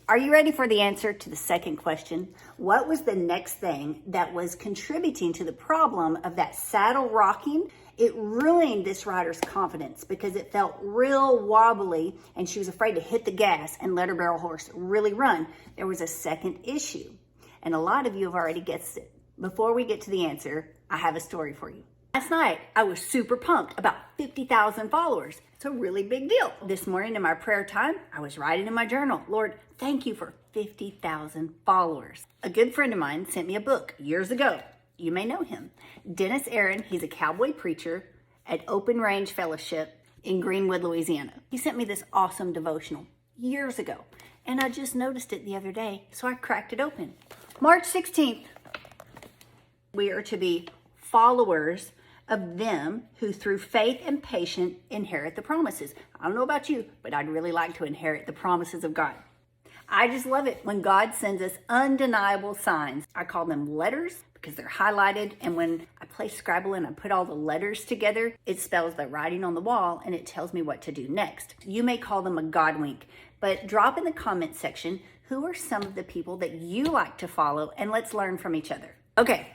Are you ready for the answer to the second question? What was the next thing that was contributing to the problem of that saddle rocking? It ruined this rider's confidence because it felt real wobbly and she was afraid to hit the gas and let her barrel horse really run. There was a second issue, and a lot of you have already guessed it. Before we get to the answer, I have a story for you. Last night, I was super pumped about 50,000 followers. It's a really big deal. This morning in my prayer time, I was writing in my journal, Lord, thank you for 50,000 followers. A good friend of mine sent me a book years ago. You may know him. Dennis Aaron, he's a cowboy preacher at Open Range Fellowship in Greenwood, Louisiana. He sent me this awesome devotional years ago, and I just noticed it the other day, so I cracked it open. March 16th, we are to be followers of them who through faith and patience inherit the promises. I don't know about you, but I'd really like to inherit the promises of God. I just love it when God sends us undeniable signs. I call them letters because they're highlighted, and when I play Scrabble and I put all the letters together, it spells the writing on the wall and it tells me what to do next. You may call them a God wink, but drop in the comment section who are some of the people that you like to follow, and let's learn from each other. Okay,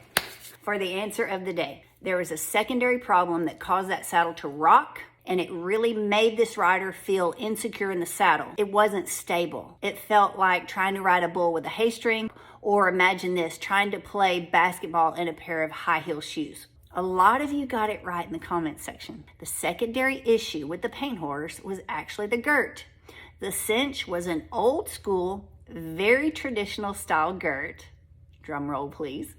for the answer of the day, there was a secondary problem that caused that saddle to rock, and it really made this rider feel insecure in the saddle. It wasn't stable. It felt like trying to ride a bull with a hay string, or imagine this, trying to play basketball in a pair of high heel shoes. A lot of you got it right in the comments section. The secondary issue with the paint horse was actually the girt. The cinch was an old school, very traditional style girt. Drum roll, please.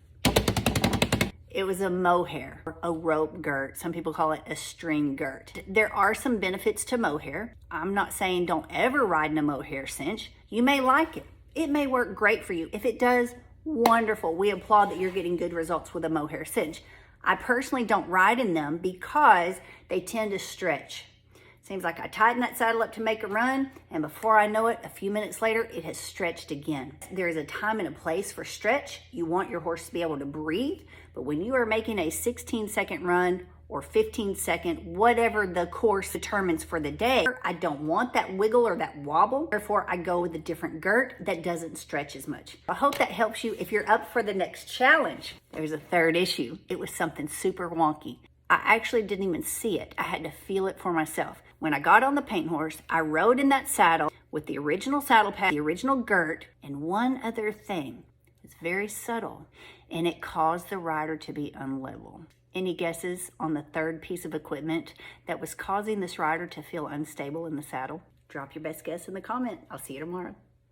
It was a mohair, a rope girt. Some people call it a string girt. There are some benefits to mohair. I'm not saying don't ever ride in a mohair cinch. You may like it. It may work great for you. If it does, wonderful. We applaud that you're getting good results with a mohair cinch. I personally don't ride in them because they tend to stretch. Seems like I tighten that saddle up to make a run, and before I know it, a few minutes later, it has stretched again. There is a time and a place for stretch. You want your horse to be able to breathe, but when you are making a 16-second run or 15-second, whatever the course determines for the day, I don't want that wiggle or that wobble. Therefore, I go with a different girt that doesn't stretch as much. I hope that helps you if you're up for the next challenge. There's a third issue. It was something super wonky. I actually didn't even see it. I had to feel it for myself. When I got on the paint horse, I rode in that saddle with the original saddle pad, the original girt, and one other thing. It's very subtle, and it caused the rider to be unlevel. Any guesses on the third piece of equipment that was causing this rider to feel unstable in the saddle? Drop your best guess in the comment. I'll see you tomorrow.